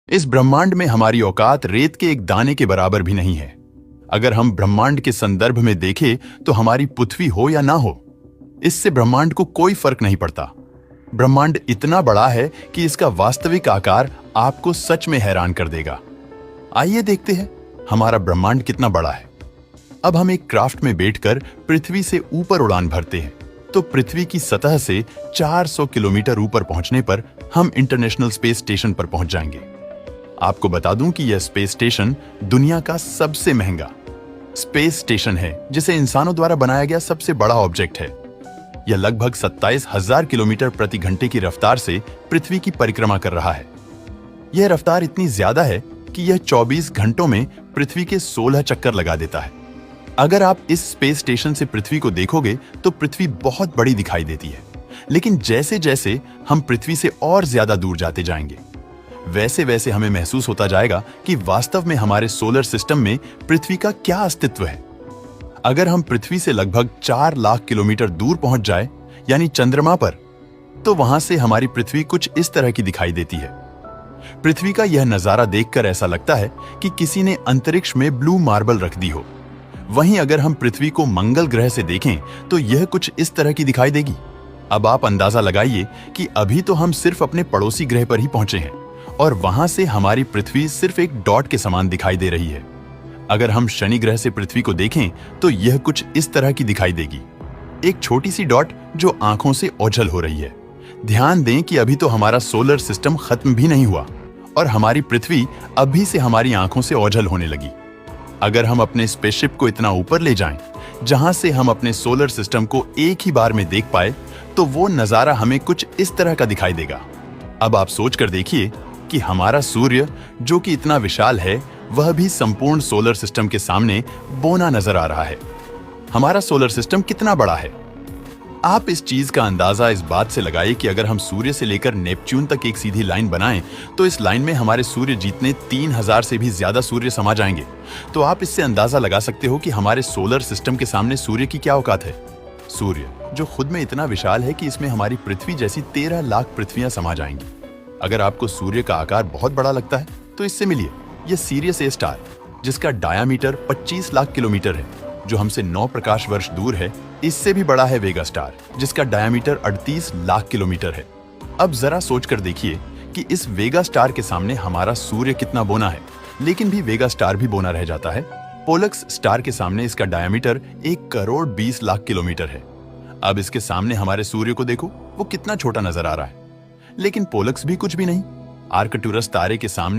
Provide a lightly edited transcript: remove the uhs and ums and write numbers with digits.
इस ब्रह्मांड में हमारी औकात रेत के एक दाने के बराबर भी नहीं है। अगर हम ब्रह्मांड के संदर्भ में देखें तो हमारी पृथ्वी हो या ना हो, इससे ब्रह्मांड को कोई फर्क नहीं पड़ता। ब्रह्मांड इतना बड़ा है कि इसका वास्तविक आकार आपको सच में हैरान कर देगा। आइए देखते हैं हमारा ब्रह्मांड कितना बड़ा है। अब हम एक क्राफ्ट में बैठकर पृथ्वी से ऊपर उड़ान भरते हैं तो पृथ्वी की सतह से 400 किलोमीटर ऊपर पहुंचने पर हम इंटरनेशनल स्पेस स्टेशन पर पहुंच जाएंगे। आपको बता दूं कि यह स्पेस स्टेशन दुनिया का सबसे महंगा स्पेस स्टेशन है, जिसे इंसानों द्वारा बनाया गया सबसे बड़ा ऑब्जेक्ट है। यह लगभग 27,000 किलोमीटर प्रति घंटे की रफ्तार से पृथ्वी की परिक्रमा कर रहा है। यह रफ्तार इतनी ज्यादा है कि यह 24 घंटों में पृथ्वी के 16 चक्कर लगा देता है। अगर आप इस स्पेस स्टेशन से पृथ्वी को देखोगे तो पृथ्वी बहुत बड़ी दिखाई देती है, लेकिन जैसे जैसे हम पृथ्वी से और ज्यादा दूर जाते जाएंगे, वैसे वैसे हमें महसूस होता जाएगा कि वास्तव में हमारे सोलर सिस्टम में पृथ्वी का क्या अस्तित्व है। अगर हम पृथ्वी से लगभग 4 लाख किलोमीटर दूर पहुंच जाए, यानी चंद्रमा पर, तो वहां से हमारी पृथ्वी कुछ इस तरह की दिखाई देती है। पृथ्वी का यह नजारा देखकर ऐसा लगता है कि किसी ने अंतरिक्ष में ब्लू मार्बल रख दी हो। वहीं अगर हम पृथ्वी को मंगल ग्रह से देखें तो यह कुछ इस तरह की दिखाई देगी। अब आप अंदाजा लगाइए कि अभी तो हम सिर्फ अपने पड़ोसी ग्रह पर ही पहुंचे हैं और वहां से हमारी पृथ्वी सिर्फ एक डॉट के समान दिखाई दे रही है। अगर हम शनि ग्रह से पृथ्वी को देखें तो यह कुछ इस तरह की दिखाई देगी, एक छोटी सी डॉट जो आंखों से ओझल हो रही है। ध्यान दें कि अभी तो हमारा सोलर सिस्टम खत्म भी नहीं हुआ और हमारी पृथ्वी अभी से हमारी आंखों से ओझल होने लगी। अगर हम अपने स्पेसशिप को इतना ऊपर ले जाएं, जहां से हम अपने सोलर सिस्टम को एक ही बार में देख पाए, तो वो नजारा हमें कुछ इस तरह का दिखाई देगा। अब आप सोच कर देखिए कि हमारा सूर्य, जो कि इतना विशाल है, वह भी संपूर्ण सोलर सिस्टम के सामने बौना नजर आ रहा है। हमारा सोलर सिस्टम कितना बड़ा है। आप इस चीज का अंदाजा इस बात से लगाइए कि अगर हम सूर्य से लेकर नेपच्यून तक एक सीधी लाइन बनाएं, तो इस लाइन में हमारे सूर्य जितने 3000 से भी ज्यादा सूर्य समा जाएंगे। तो आप इससे अंदाजा लगा सकते हो कि हमारे सोलर सिस्टम के सामने सूर्य की क्या औकात है। सूर्य, जो खुद में इतना विशाल है कि इसमें हमारी पृथ्वी जैसी 13 लाख पृथ्वियां समा जाएंगी। अगर आपको सूर्य का आकार बहुत बड़ा लगता है तो इससे मिलिए यह सीरियस ए स्टार, जिसका डायामीटर 25 लाख किलोमीटर है, जो हमसे 9 प्रकाश वर्ष दूर है। इससे भी बड़ा है वेगा स्टार, जिसका डायामीटर 38 लाख किलोमीटर है। अब जरा सोचकर देखिए कि इस वेगा स्टार के सामने हमारा सूर्य कितना बौना है, लेकिन भी वेगा स्टार भी बौना रह जाता है। पोलक्स स्टार के सामने इसका डायामीटर 1 करोड़ 20 लाख किलोमीटर है। अब इसके सामने हमारे सूर्य को देखो, वो कितना छोटा नजर आ रहा है। लेकिन पोलक्स भी कुछ भी नहीं। आर्कटुरस तारे के सामने